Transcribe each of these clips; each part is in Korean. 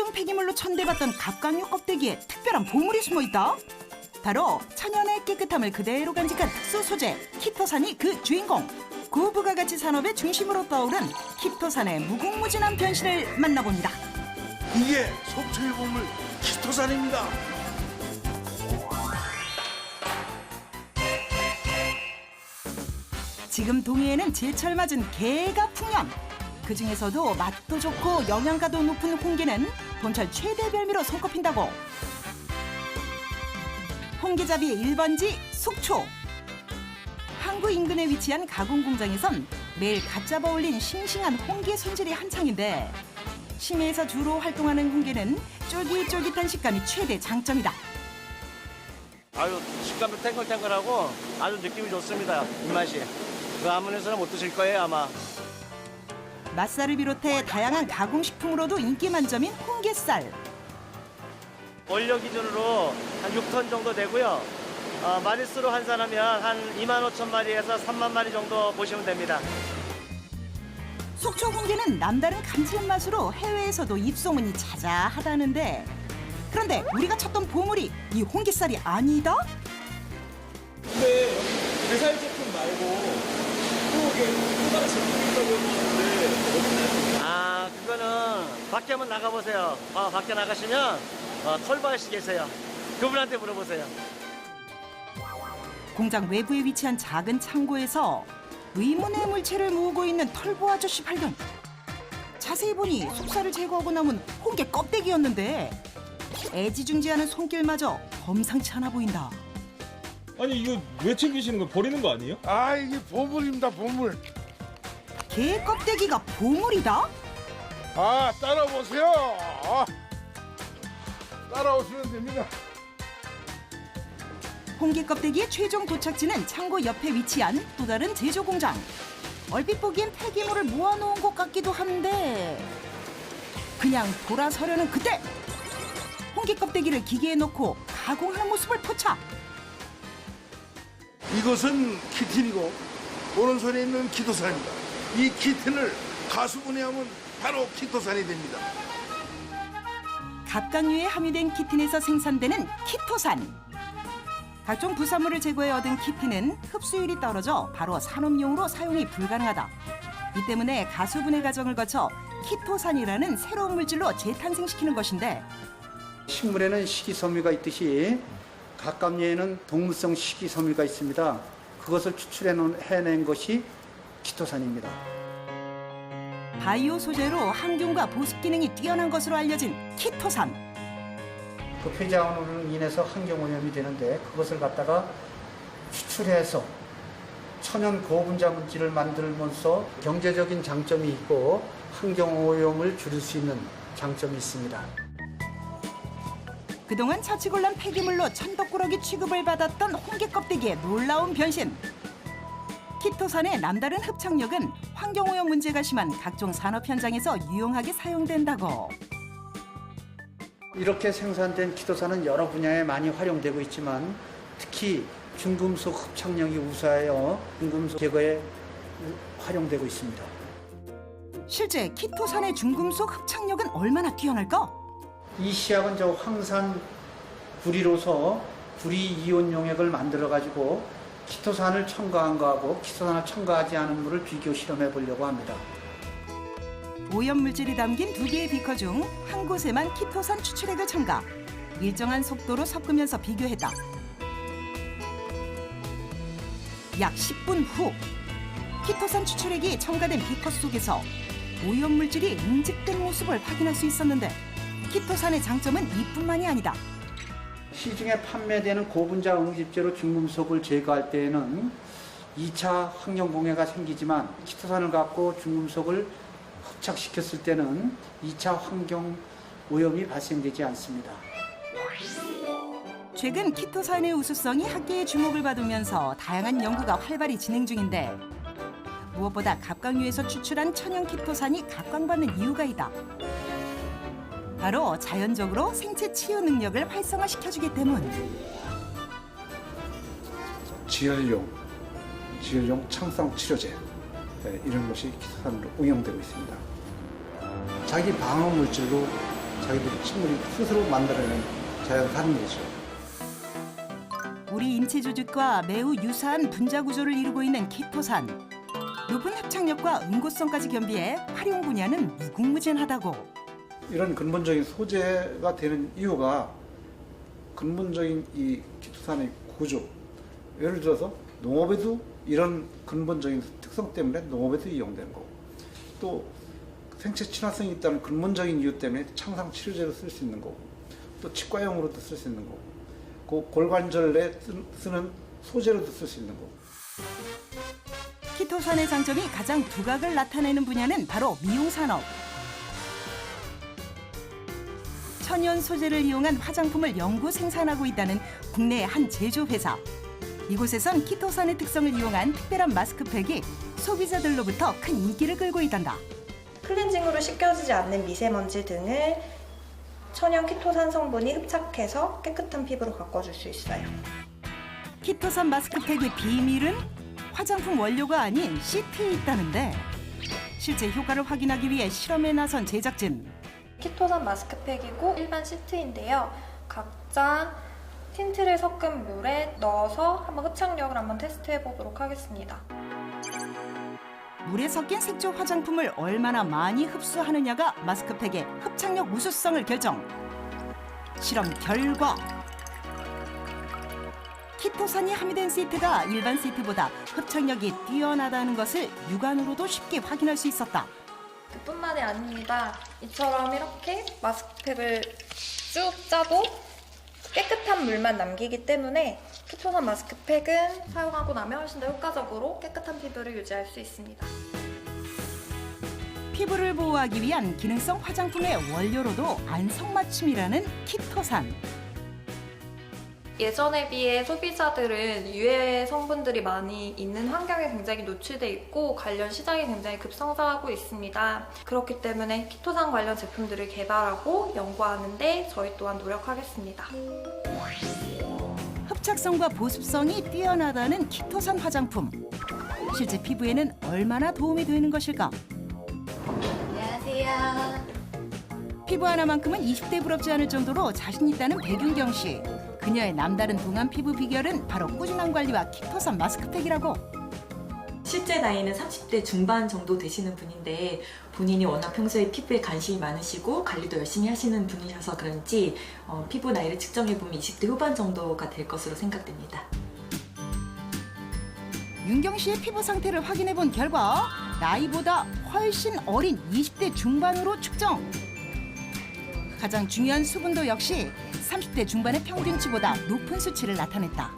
환경 폐기물로 천대받던 갑각류 껍데기에 특별한 보물이 숨어있다. 바로 천연의 깨끗함을 그대로 간직한 특수 소재 키토산이 그 주인공. 고부가가치 산업의 중심으로 떠오른 키토산의 무궁무진한 변신을 만나봅니다. 이게 속초의 보물 키토산입니다. 지금 동해에는 제철 맞은 게가 풍년. 그중에서도 맛도 좋고 영양가도 높은 홍게는 본철 최대 별미로 손꼽힌다고. 홍게잡이의 1번지 속초. 항구 인근에 위치한 가공 공장에선 매일 갓 잡아 올린 싱싱한 홍게 손질이 한창인데 심해에서 주로 활동하는 홍게는 쫄깃쫄깃한 식감이 최대 장점이다. 아유, 식감도 탱글탱글하고 아주 느낌이 좋습니다. 입맛이. 그 아무에서는 못 드실 거예요, 아마. 맛살을 비롯해 다양한 가공식품으로도 인기 만점인 홍게살. 원료 기준으로 한 6톤 정도 되고요. 마리수로 환산하면 한 2만 5천 마리에서 3만 마리 정도 보시면 됩니다. 속초 홍게는 남다른 감칠맛으로 해외에서도 입소문이 자자하다는데 그런데 우리가 찾던 보물이 이 홍게살이 아니다? 근데 여기 게살 제품 말고 또 다른 제품이 있다고 했는데 어딨나요? 아, 그거는 밖에 한번 나가보세요. 밖에 나가시면 털보 아저씨 계세요. 그분한테 물어보세요. 공장 외부에 위치한 작은 창고에서 의문의 물체를 모으고 있는 털보 아저씨 발견. 자세히 보니 속살을 제거하고 남은 홍게 껍데기였는데 애지중지하는 손길마저 범상치 않아 보인다. 아니 이거 왜 챙기시는 거예요? 버리는 거 아니에요? 아, 이게 보물입니다, 보물. 게 껍데기가 보물이다? 아, 따라오세요. 따라오시면 됩니다. 홍게 껍데기의 최종 도착지는 창고 옆에 위치한 또 다른 제조 공장. 얼핏 보기엔 폐기물을 모아놓은 것 같기도 한데 그냥 돌아서려는 그때 홍게 껍데기를 기계에 넣고 가공하는 모습을 포착. 이것은 키틴이고 오른손에 있는 키토산입니다. 이 키틴을 가수분해하면 바로 키토산이 됩니다. 갑각류에 함유된 키틴에서 생산되는 키토산. 각종 부산물을 제거해 얻은 키틴은 흡수율이 떨어져 바로 산업용으로 사용이 불가능하다. 이 때문에 가수분해 과정을 거쳐 키토산이라는 새로운 물질로 재탄생시키는 것인데 식물에는 식이섬유가 있듯이 갑각류에는 동물성 식이섬유가 있습니다. 그것을 추출해낸 것이 키토산입니다. 바이오 소재로 항균과 보습 기능이 뛰어난 것으로 알려진 키토산. 그 폐자원으로 인해서 환경오염이 되는데 그것을 갖다가 추출해서 천연 고분자 물질을 만들면서 경제적인 장점이 있고 환경오염을 줄일 수 있는 장점이 있습니다. 그동안 처치곤란 폐기물로 천덕꾸러기 취급을 받았던 홍게 껍데기의 놀라운 변신. 키토산의 남다른 흡착력은 환경오염 문제가 심한 각종 산업 현장에서 유용하게 사용된다고. 이렇게 생산된 키토산은 여러 분야에 많이 활용되고 있지만 특히 중금속 흡착력이 우수하여 중금속 제거에 활용되고 있습니다. 실제 키토산의 중금속 흡착력은 얼마나 뛰어날까? 이 시약은 저 황산 구리로서 구리 이온 용액을 만들어 가지고 키토산을 첨가한 거하고 키토산을 첨가하지 않은 물을 비교 실험해 보려고 합니다. 오염물질이 담긴 두 개의 비커 중 한 곳에만 키토산 추출액을 첨가. 일정한 속도로 섞으면서 비교했다. 약 10분 후 키토산 추출액이 첨가된 비커 속에서 오염물질이 응집된 모습을 확인할 수 있었는데 키토산의 장점은 이뿐만이 아니다. 시중에 판매되는 고분자 응집제로 중금속을 제거할 때에는 2차 환경공해가 생기지만 키토산을 갖고 중금속을 흡착시켰을 때는 2차 환경 오염이 발생되지 않습니다. 최근 키토산의 우수성이 학계의 주목을 받으면서 다양한 연구가 활발히 진행 중인데 무엇보다 갑각류에서 추출한 천연 키토산이 각광받는 이유가 있다. 바로 자연적으로 생체 치유 능력을 활성화시켜주기 때문. 지혈용 창성 치료제 이런 것이 키토산으로 응용되고 있습니다. 자기 방어 물질로 자기들이 식물이 스스로 만들어낸 자연산이죠. 우리 인체 조직과 매우 유사한 분자 구조를 이루고 있는 키토산. 높은 흡착력과 응고성까지 겸비해 활용 분야는 무궁무진하다고. 이런 근본적인 소재가 되는 이유가 근본적인 이 키토산의 구조. 예를 들어서 농업에도 이런 근본적인 특성 때문에 농업에도 이용되는 거고, 또 생체 친화성이 있다는 근본적인 이유 때문에 창상 치료제로 쓸 수 있는 거고, 또 치과용으로도 쓸 수 있는 거고, 그 골관절에 쓰는 소재로도 쓸 수 있는 거고. 키토산의 장점이 가장 두각을 나타내는 분야는 바로 미용산업. 천연 소재를 이용한 화장품을 연구 생산하고 있다는 국내의 한 제조회사. 이곳에선 키토산의 특성을 이용한 특별한 마스크팩이 소비자들로부터 큰 인기를 끌고 있단다. 클렌징으로 씻겨지지 않는 미세먼지 등을 천연 키토산 성분이 흡착해서 깨끗한 피부로 바꿔줄 수 있어요. 키토산 마스크팩의 비밀은 화장품 원료가 아닌 시트에 있다는데, 실제 효과를 확인하기 위해 실험에 나선 제작진. 키토산 마스크팩이고 일반 시트인데요. 각자 틴트를 섞은 물에 넣어서 한번 흡착력을 한번 테스트해 보도록 하겠습니다. 물에 섞인 색조 화장품을 얼마나 많이 흡수하느냐가 마스크팩의 흡착력 우수성을 결정. 실험 결과 키토산이 함유된 시트가 일반 시트보다 흡착력이 뛰어나다는 것을 육안으로도 쉽게 확인할 수 있었다. 그뿐만이 아닙니다. 이처럼 이렇게 마스크팩을 쭉 짜도 깨끗한 물만 남기기 때문에 키토산 마스크팩은 사용하고 나면 훨씬 더 효과적으로 깨끗한 피부를 유지할 수 있습니다. 피부를 보호하기 위한 기능성 화장품의 원료로도 안성맞춤이라는 키토산. 예전에 비해 소비자들은 유해 성분들이 많이 있는 환경에 굉장히 노출돼 있고 관련 시장이 굉장히 급성장하고 있습니다. 그렇기 때문에 키토산 관련 제품들을 개발하고 연구하는데 저희 또한 노력하겠습니다. 흡착성과 보습성이 뛰어나다는 키토산 화장품. 실제 피부에는 얼마나 도움이 되는 것일까? 안녕하세요. 피부 하나만큼은 20대 부럽지 않을 정도로 자신 있다는 백윤경 씨. 그녀의 남다른 동안 피부 비결은 바로 꾸준한 관리와 키토산 마스크팩이라고. 실제 나이는 30대 중반 정도 되시는 분인데 본인이 워낙 평소에 피부에 관심이 많으시고 관리도 열심히 하시는 분이셔서 그런지 피부 나이를 측정해보면 20대 후반 정도가 될 것으로 생각됩니다. 윤경 씨의 피부 상태를 확인해 본 결과 나이보다 훨씬 어린 20대 중반으로 측정. 가장 중요한 수분도 역시 30대 중반의 평균치보다 높은 수치를 나타냈다.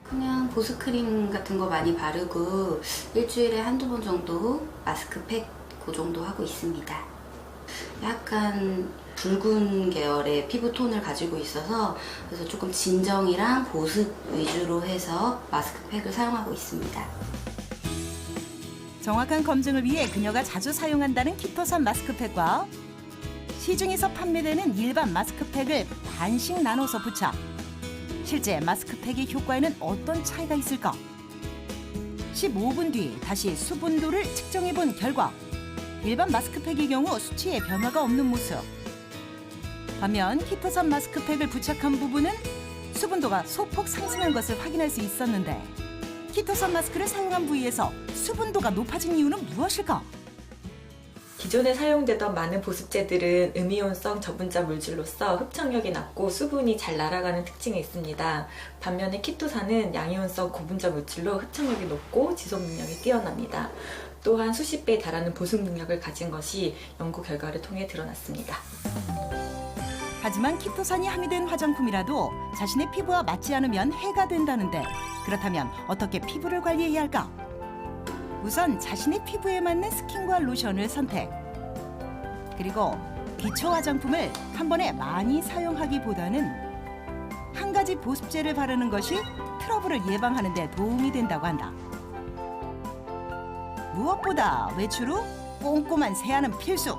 그냥 보습크림 같은 거 많이 바르고 일주일에 한두 번 정도 마스크팩 그 정도 하고 있습니다. 약간 붉은 계열의 피부톤을 가지고 있어서 그래서 조금 진정이랑 보습 위주로 해서 마스크팩을 사용하고 있습니다. 정확한 검증을 위해 그녀가 자주 사용한다는 키토산 마스크팩과 시중에서 판매되는 일반 마스크팩을 반씩 나눠서 부착. 실제 마스크팩의 효과에는 어떤 차이가 있을까? 15분 뒤 다시 수분도를 측정해 본 결과 일반 마스크팩의 경우 수치에 변화가 없는 모습. 반면 키토산 마스크팩을 부착한 부분은 수분도가 소폭 상승한 것을 확인할 수 있었는데, 키토산 마스크를 사용한 부위에서 수분도가 높아진 이유는 무엇일까? 기존에 사용되던 많은 보습제들은 음이온성 저분자 물질로서 흡착력이 낮고 수분이 잘 날아가는 특징이 있습니다. 반면에 키토산은 양이온성 고분자 물질로 흡착력이 높고 지속 능력이 뛰어납니다. 또한 수십 배에 달하는 보습 능력을 가진 것이 연구 결과를 통해 드러났습니다. 하지만 키토산이 함유된 화장품이라도 자신의 피부와 맞지 않으면 해가 된다는데, 그렇다면 어떻게 피부를 관리해야 할까? 우선 자신의 피부에 맞는 스킨과 로션을 선택. 그리고 기초 화장품을 한 번에 많이 사용하기보다는 한 가지 보습제를 바르는 것이 트러블을 예방하는 데 도움이 된다고 한다. 무엇보다 외출 후 꼼꼼한 세안은 필수.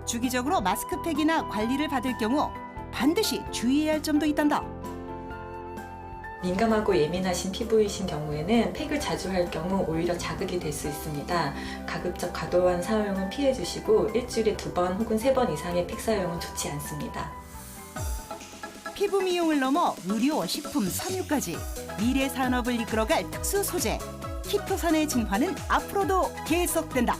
주기적으로 마스크팩이나 관리를 받을 경우 반드시 주의해야 할 점도 있단다. 민감하고 예민하신 피부이신 경우에는 팩을 자주 할 경우 오히려 자극이 될 수 있습니다. 가급적 과도한 사용은 피해 주시고 일주일에 2번 혹은 3번 이상의 팩 사용은 좋지 않습니다. 피부 미용을 넘어 의료, 식품, 섬유까지 미래 산업을 이끌어갈 특수 소재 키토산의 진화는 앞으로도 계속된다.